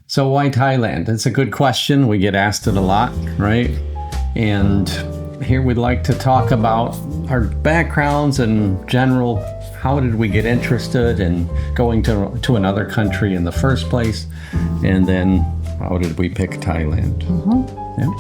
So why Thailand? It's a good question. We get asked it a lot, right? And here we'd like to talk about our backgrounds and general, how did we get interested in going to another country in the first place? And then how did we pick Thailand? Yeah.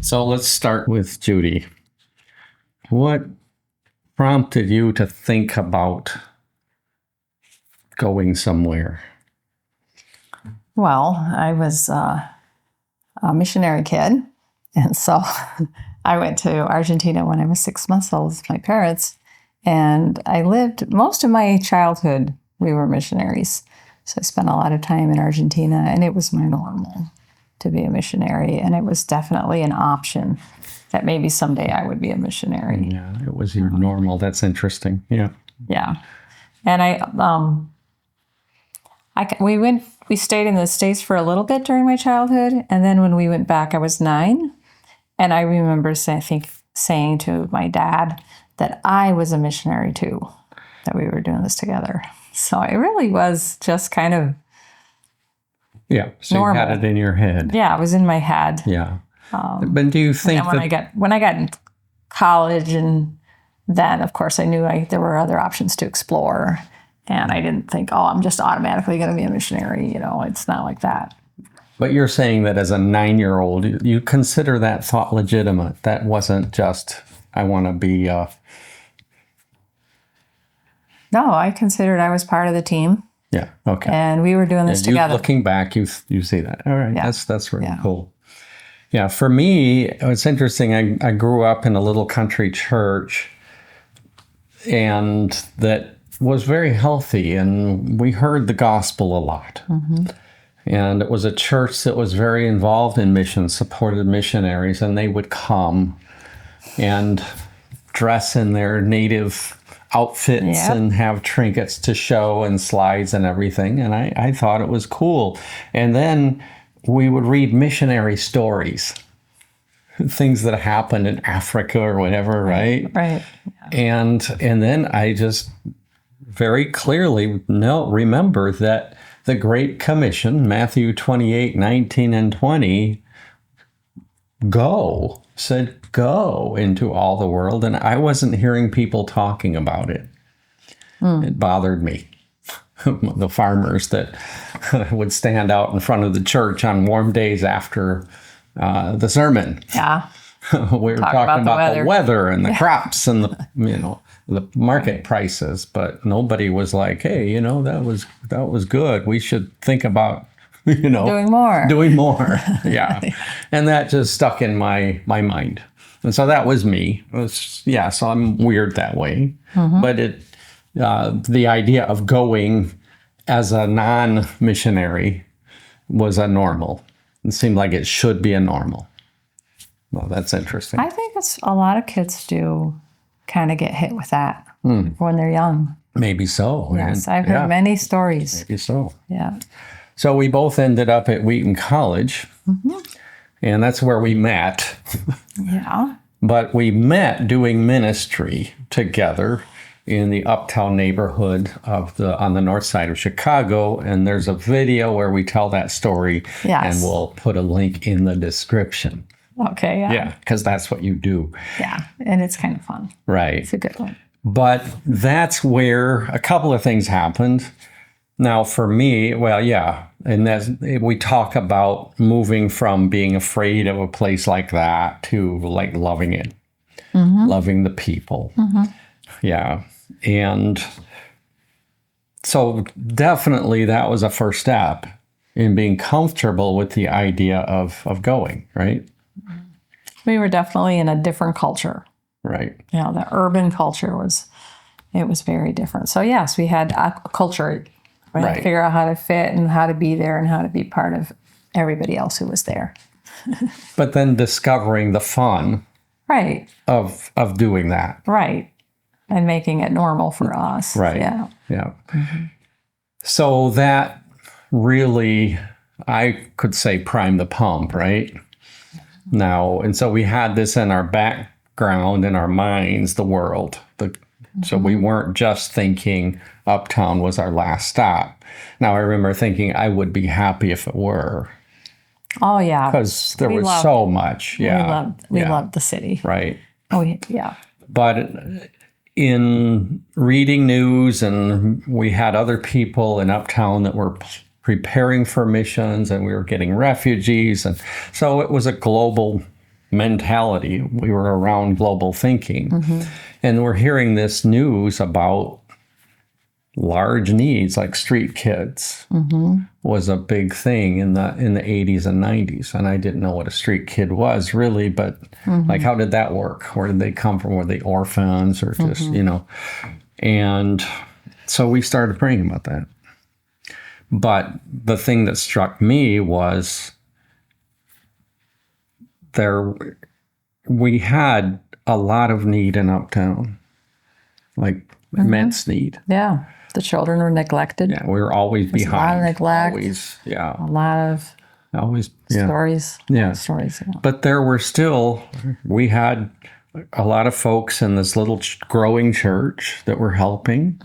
So let's start with Judy. What prompted you to think about going somewhere? Well, I was a missionary kid, and so I went to Argentina when I was 6 months old with my parents, and I lived most of my childhood, we were missionaries. So I spent a lot of time in Argentina, and it was my normal to be a missionary, and it was definitely an option that maybe someday I would be a missionary. Yeah, it was your normal. That's interesting. Yeah. Yeah. And we stayed in the States for a little bit during my childhood. And then when we went back, I was 9. And I remember saying to my dad that I was a missionary too, that we were doing this together. So it really was just kind of so normal. You had it in your head. Yeah, it was in my head. Yeah. But do you think that when I got in college, and then of course I knew there were other options to explore. And I didn't think, I'm just automatically going to be a missionary. It's not like that. But you're saying that as a 9-year-old, you consider that thought legitimate. That wasn't just, I want to be... No, I considered I was part of the team. Yeah, okay. And we were doing this together. Looking back, you see that. All right, yeah. That's really cool. Yeah, for me, it's interesting. I grew up in a little country church, and that was very healthy, and we heard the gospel a lot. Mm-hmm. And it was a church that was very involved in missions, supported missionaries, and they would come and dress in their native outfits and have trinkets to show and slides and everything. And I thought it was cool. And then we would read missionary stories, things that happened in Africa or whatever, right? Right. Yeah. And then I just very clearly remember that the Great Commission, Matthew 28:19 and 20, said go into all the world. And I wasn't hearing people talking about it. It bothered me. The farmers that would stand out in front of the church on warm days after the sermon. Yeah. We were talking about the weather and the crops and the market prices, but nobody was like, hey, that was good. We should think about, doing more. Yeah. And that just stuck in my mind. And so that was me. So I'm weird that way. Mm-hmm. But the idea of going as a non-missionary was a normal. It seemed like it should be a normal. Well, that's interesting. I think a lot of kids do kind of get hit with that when they're young. Maybe so. Yes, I've heard many stories. Maybe so. Yeah. So we both ended up at Wheaton College, and that's where we met. Yeah. But we met doing ministry together in the uptown neighborhood on the north side of Chicago, and there's a video where we tell that story, and we'll put a link in the description. Okay, yeah. Yeah, because that's what you do. Yeah, and it's kind of fun. Right. It's a good one. But that's where a couple of things happened. Now, for me, and we talk about moving from being afraid of a place like that to like loving it, loving the people. Mm-hmm. Yeah. And so definitely that was a first step in being comfortable with the idea of going, right? We were definitely in a different culture. Right. The urban culture was very different. So yes, we had a culture, right? To figure out how to fit and how to be there and how to be part of everybody else who was there. But then discovering the fun of doing that. Right. And making it normal for us. Right. Yeah. Yeah. Mm-hmm. So that really, I could say, primed the pump, right? Now, and so we had this in our background, in our minds, the world, the So we weren't just thinking Uptown was our last stop. Now I remember thinking I would be happy if it were, Oh yeah. because there We was loved- so much. Yeah. We Yeah. loved the city. Right. Oh yeah. But in reading news, and we had other people in Uptown that were preparing for missions, and we were getting refugees. And so it was a global mentality. We were around global thinking. And we're hearing this news about large needs, like street kids was a big thing in the 80s and 90s. And I didn't know what a street kid was really, but like, how did that work? Where did they come from? Were they orphans or just, you know? And so we started praying about that. But the thing that struck me was we had a lot of need in Uptown, like immense need. Yeah. The children were neglected. Yeah, we were always There's behind. a lot of neglect. Always, yeah. A lot of Always, yeah. stories. Yeah. Stories. Yeah. But there were still, we had a lot of folks in this little growing church that were helping.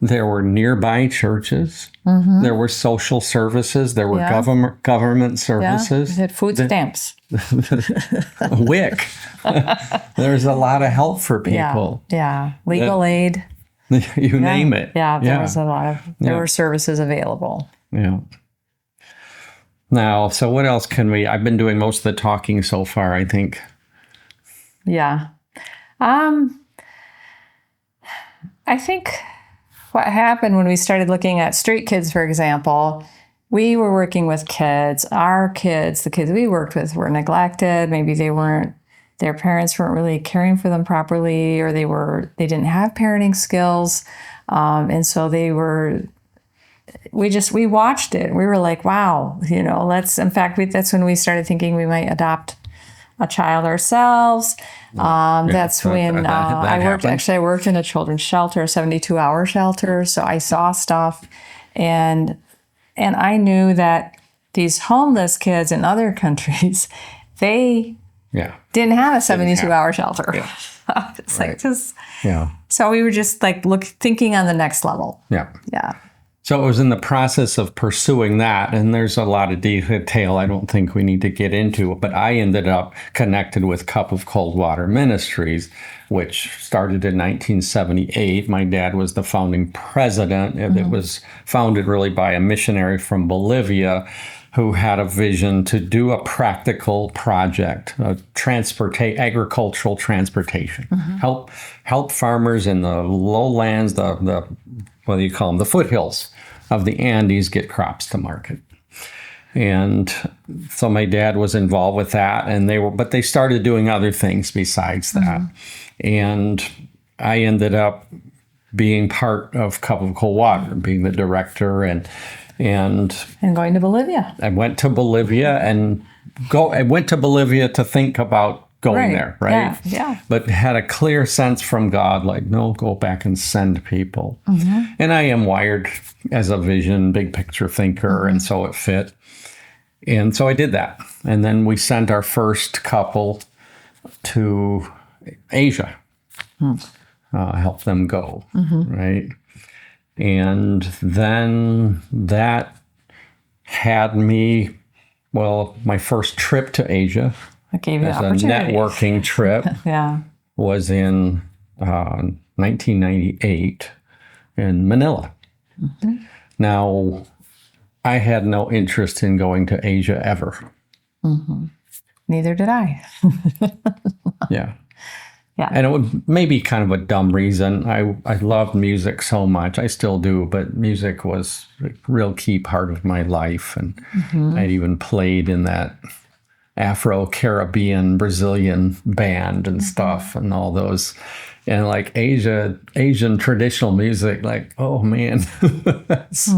There were nearby churches. There were social services. There were government services. We had food stamps. WIC. There's a lot of help for people. Yeah. Legal aid. You name it. Yeah. There was a lot of, there were services available. Yeah. Now, so what else I've been doing most of the talking so far, I think. Yeah. I think what happened when we started looking at street kids, for example, we were working with kids. Our kids, the kids we worked with, were neglected. Maybe their parents weren't really caring for them properly, or they didn't have parenting skills. And so we watched it. We were like, wow, that's when we started thinking we might adopt a child ourselves. That's when I worked in a children's shelter, a 72-hour shelter. So I saw stuff, and I knew that these homeless kids in other countries, they didn't have a 72-hour shelter. Yeah. It's like just So we were just like thinking on the next level. Yeah. Yeah. So it was in the process of pursuing that, and there's a lot of detail I don't think we need to get into, but I ended up connected with Cup of Cold Water Ministries, which started in 1978. My dad was the founding president. It was founded really by a missionary from Bolivia who had a vision to do a practical project, agricultural transportation, help farmers in the lowlands, the what do you call them, the foothills of the Andes get crops to market. And so my dad was involved with that, but they started doing other things besides that. And I ended up being part of Cup of Cold Water, being the director and going to Bolivia. I went to Bolivia to think about going there, right? Yeah. But had a clear sense from God, like, no, go back and send people. And I am wired as a vision, big picture thinker, and so it fit. And so I did that. And then we sent our first couple to Asia, help them go, right? And then that had me, my first trip to Asia, That gave you as a opportunity. networking trip was in 1998 in Manila. Now, I had no interest in going to Asia ever. Neither did I. Yeah. Yeah. And it was maybe kind of a dumb reason. I loved music so much. I still do, but music was a real key part of my life. And I'd even played in that Afro-Caribbean Brazilian band and stuff and all those. And like Asian traditional music, like, oh man, it's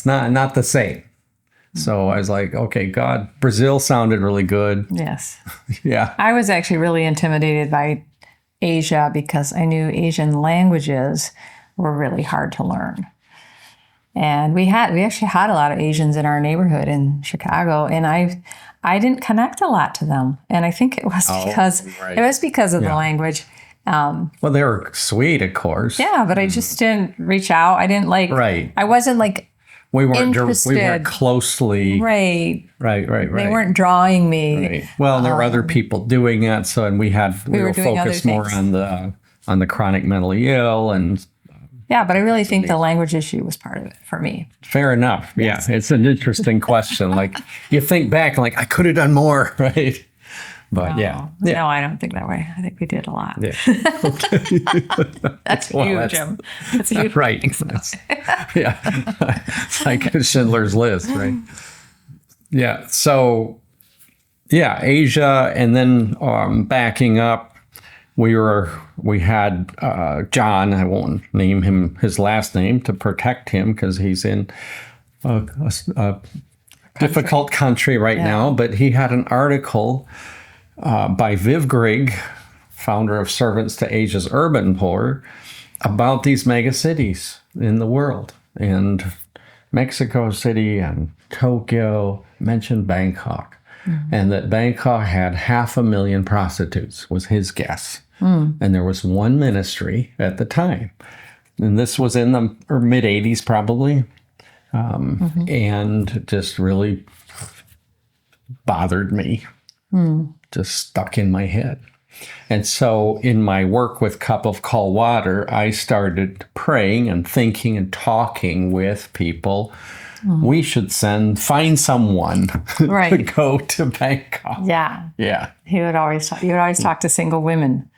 not the same. So I was like, okay, God, Brazil sounded really good. Yes. Yeah. I was actually really intimidated by Asia because I knew Asian languages were really hard to learn. And we actually had a lot of Asians in our neighborhood in Chicago, and I didn't connect a lot to them. And I think it was because of the language. Well, they were sweet, of course. Yeah, but I just didn't reach out. I didn't like. Right. I wasn't like We weren't interested. closely. Right. Right. They weren't drawing me. Right. Well, there were other people doing it, so and we were doing other focused more things. on the chronic mentally ill, and Yeah, but I really think the language issue was part of it for me. fair enough. Yeah, it's an interesting question. Like you think back, like I could have done more, right? But No, I don't think that way. I think we did a lot. yeah. That's huge, Jim. That's huge. Right. Yeah. It's like Schindler's List, right? Yeah. So, yeah, Asia, and then backing up, we had John. I won't name him his last name to protect him because he's in a difficult country right now. But he had an article by Viv Grigg, founder of Servants to Asia's Urban Poor, about these mega cities in the world. And Mexico City and Tokyo mentioned Bangkok. And that Bangkok had 500,000 prostitutes, was his guess. And there was one ministry at the time. And this was in the mid 80s, probably. And just really bothered me. Just stuck in my head. And so in my work with Cup of Cold Water, I started praying and thinking and talking with people. We should find someone to go to Bangkok. Yeah. Yeah. You would always talk to single women.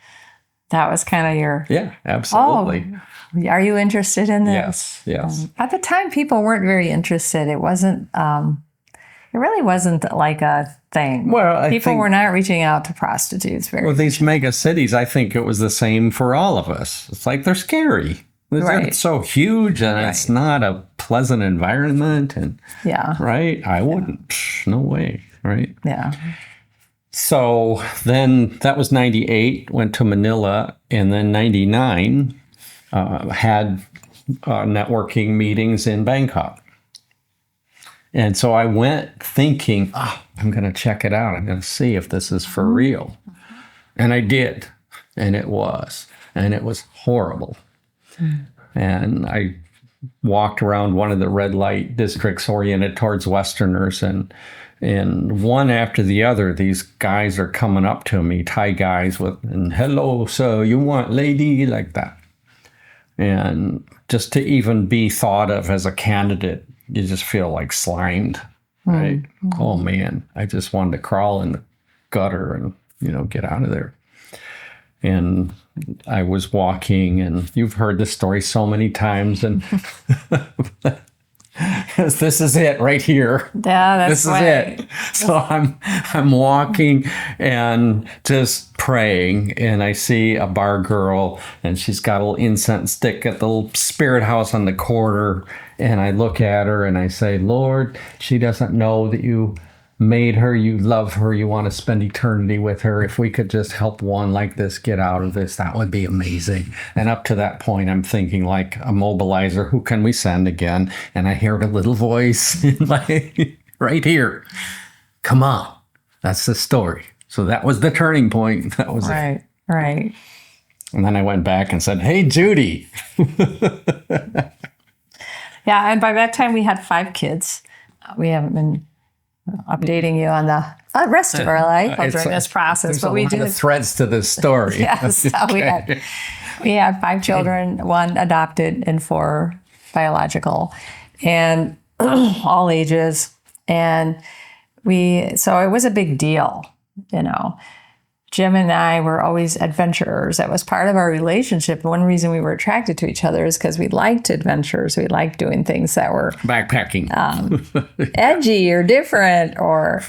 That was kind of your. Yeah, absolutely. Oh, are you interested in this? Yes. At the time, people weren't very interested. It wasn't. It really wasn't like a thing. Well, people were not reaching out to prostitutes very. Well, these mega cities, I think it was the same for all of us. It's like they're scary. It's so huge, and it's not a pleasant environment. And right, I wouldn't. No way. Right. Yeah. So then that was 98. Went to Manila, and then 99 had networking meetings in Bangkok. And so I went thinking, I'm going to check it out. I'm going to see if this is for real. And I did. And it was. And it was horrible. And I walked around one of the red light districts oriented towards Westerners. And one after the other, these guys are coming up to me, Thai guys, and hello, so you want lady, like that. And just to even be thought of as a candidate, you just feel like slimed, right? Oh man, I just wanted to crawl in the gutter and, get out of there. And I was walking, and you've heard this story so many times, and this is it right here. Yeah, that's this is it. So I'm walking and just praying, and I see a bar girl, and she's got a little incense stick at the little spirit house on the corner. And I look at her and I say, Lord, she doesn't know that you made her, you love her, you want to spend eternity with her. If we could just help one like this get out of this, that would be amazing. And up to that point, I'm thinking like a mobilizer, who can we send again? And I heard a little voice right here. Come on. That's the story. So that was the turning point. That was it. Right. And then I went back and said, hey, Judy. Yeah, and by that time we had 5 kids. We haven't been updating you on the rest of our life during this process, but we do threads to this story. Yes, we had 5 children, 1 adopted and 4 biological, and all ages. And so it was a big deal, Jim and I were always adventurers. That was part of our relationship. One reason we were attracted to each other is because we liked adventures. We liked doing things that were backpacking, edgy or different, or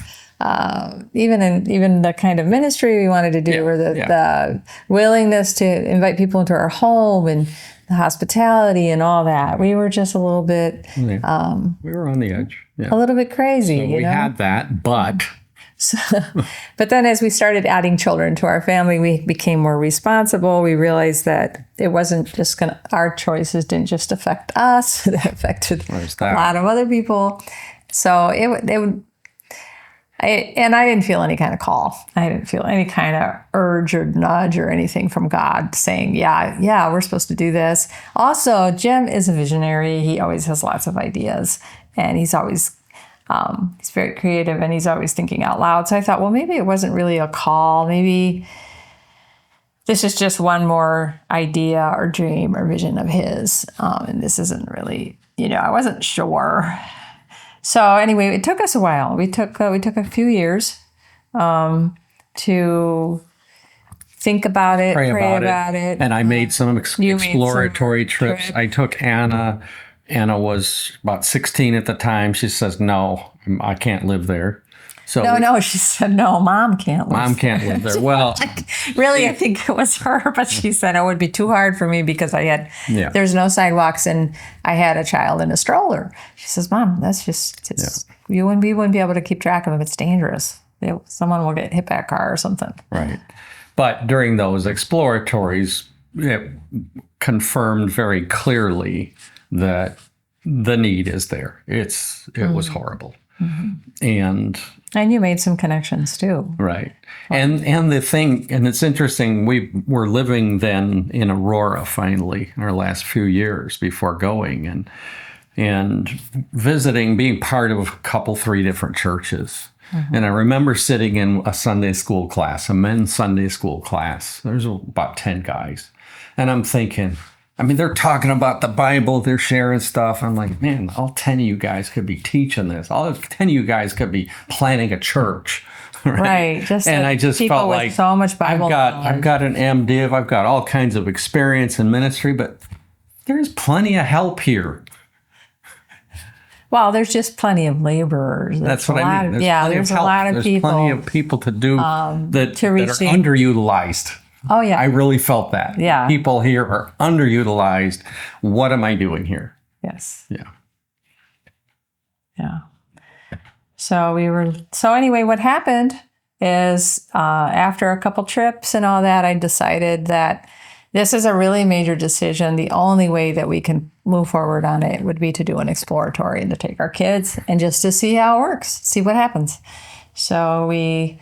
even the kind of ministry we wanted to do, or the willingness to invite people into our home and the hospitality and all that. We were just a little bit. We were on the edge. Yeah. A little bit crazy. So we had that, but. But then as we started adding children to our family, we became more responsible. We realized that it wasn't just our choices didn't just affect us, it affected a lot of other people. So I didn't feel any kind of call. I didn't feel any kind of urge or nudge or anything from God saying, yeah, we're supposed to do this. Also, Jim is a visionary. He always has lots of ideas, and he's very creative, and he's always thinking out loud. So I thought, well, maybe it wasn't really a call. Maybe this is just one more idea or dream or vision of his. And this isn't really, I wasn't sure. So anyway, it took us a while. We took a few years to think about it, pray about it. And I made some exploratory trips. I took Anna. Anna was about 16 at the time. She says, no, I can't live there. So no, she said, no, Mom can't live there. Mom can't live there. Well, really, I think it was her, but she said it would be too hard for me because there's no sidewalks and I had a child in a stroller. She says, Mom, that's just, we wouldn't be able to keep track of them. It's dangerous. Someone will get hit by a car or something. Right. But during those exploratories, it confirmed very clearly that the need is there. It was horrible. Mm-hmm. And you made some connections too. Right. And the thing, and it's interesting, we were living then in Aurora finally, our last few years before going and visiting, being part of a couple, 3 different churches. Mm-hmm. And I remember sitting in a Sunday school class, a men's Sunday school class. There's about 10 guys. And I'm thinking, they're talking about the Bible, they're sharing stuff. I'm like, man, all 10 of you guys could be teaching this. All 10 of you guys could be planning a church. Right. And I just felt like so much Bible I've got an MDiv, I've got all kinds of experience in ministry, but there's plenty of help here. Well, there's just plenty of laborers. That's what I mean. There's a lot of people. There's plenty of people to do that are reach underutilized. Oh, yeah. I really felt that. Yeah. People here are underutilized. What am I doing here? Yes. Yeah. Yeah. So anyway, what happened is after a couple trips and all that, I decided that this is a really major decision. The only way that we can move forward on it would be to do an exploratory and to take our kids and just to see how it works, see what happens. So we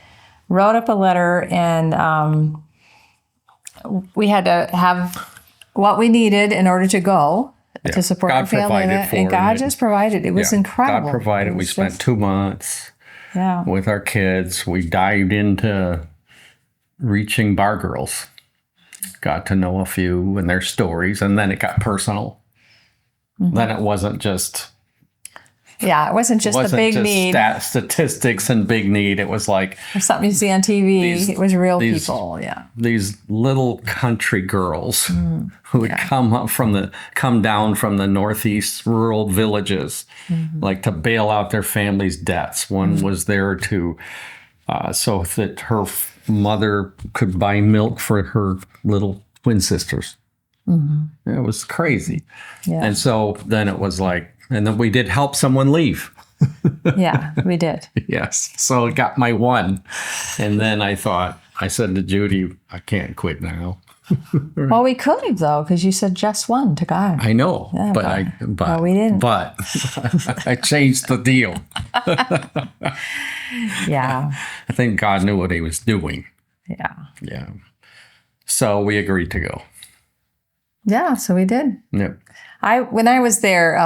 wrote up a letter and we had to have what we needed in order to go to support our family. And God just provided. It was incredible. God provided. We spent 2 months with our kids. We dived into reaching bar girls. Got to know a few and their stories. And then it got personal. Mm-hmm. Then it wasn't just... Yeah, it wasn't just the big need. Statistics and big need. It was like... Or something you see on TV. It was real people, These little country girls who would come down from the Northeast rural villages, like to bail out their family's debts. One was there to... so that her mother could buy milk for her little twin sisters. Mm-hmm. It was crazy. Yeah. And so then it was like... And then we did help someone leave. Yeah, we did. Yes. So it got my one. And then I said to Judy, I can't quit now. Right. Well, we could have, though, because you said just one to God. I know. Yeah, but we didn't. But I changed the deal. Yeah. I think God knew what he was doing. Yeah. Yeah. So we agreed to go. Yeah, so we did. Yep. When I was there,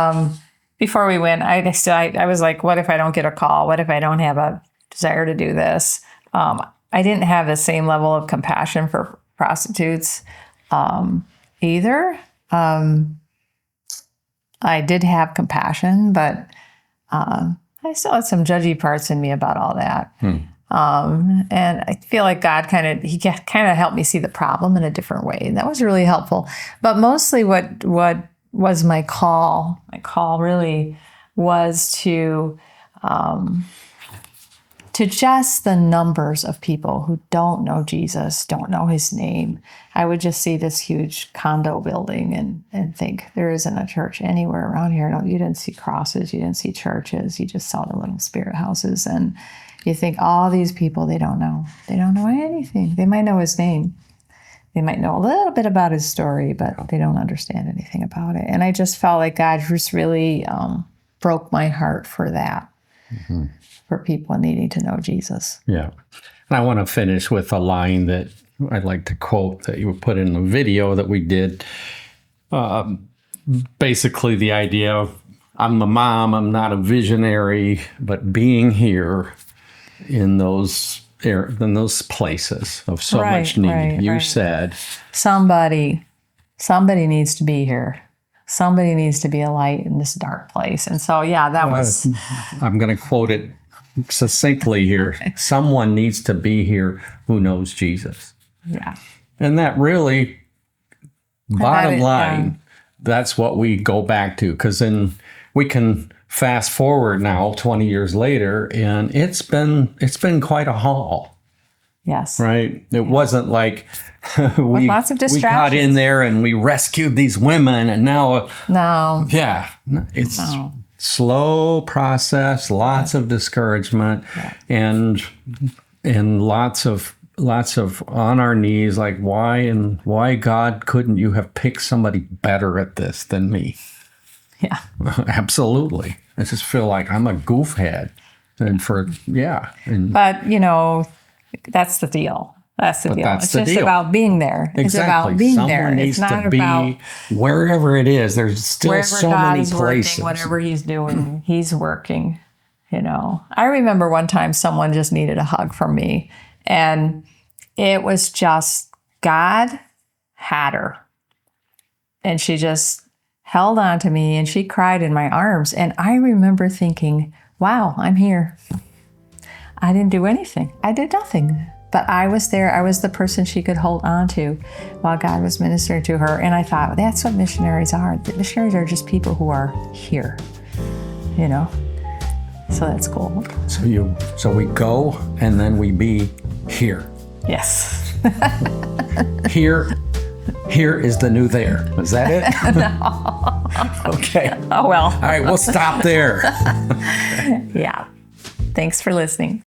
before we went, I was like, what if I don't get a call? What if I don't have a desire to do this? I didn't have the same level of compassion for prostitutes either. I did have compassion, but I still had some judgy parts in me about all that. And I feel like God kind of helped me see the problem in a different way. And that was really helpful. But mostly what was my call really was to just the numbers of people who don't know Jesus, don't know his name. I would just see this huge condo building and think there isn't a church anywhere around here. No, you didn't see crosses, you didn't see churches, you just saw the little spirit houses. And you think all these people, they don't know anything. They might know his name. They might know a little bit about his story, but they don't understand anything about it. And I just felt like God just really broke my heart for that. for people needing to know Jesus. Yeah. And I want to finish with a line that I'd like to quote that you put in the video that we did. Basically, the idea of I'm the mom, I'm not a visionary, but being here in those places of so much need. You said Somebody needs to be here. Somebody needs to be a light in this dark place. And so, yeah, that was. I'm going to quote it succinctly here. Someone needs to be here who knows Jesus. Yeah. And that really, bottom line, that's what we go back to. Because then we can fast forward now 20 years later, and it's been quite a haul. Yes. Right? It wasn't like we lots of distractions. We got in there and we rescued these women, and now it's slow process, lots of discouragement, and lots of on our knees, like why God couldn't you have picked somebody better at this than me? Yeah. Absolutely. I just feel like I'm a goofhead. But that's the deal. That's the deal. It's just about being there. Exactly. It's about being there. Needs it's not to be about wherever it is. There's still so many places. Working, whatever he's doing, he's working. I remember one time someone just needed a hug from me, and it was just God had her, and she just held on to me and she cried in my arms. And I remember thinking, wow, I'm here. I didn't do anything. I did nothing. But I was there. I was the person she could hold on to while God was ministering to her. And I thought, that's what missionaries are. The missionaries are just people who are here, So that's cool. So we go and then we be here. Yes. Here is the new there. Is that it? No. Okay. Oh, well. All right, we'll stop there. Yeah. Thanks for listening.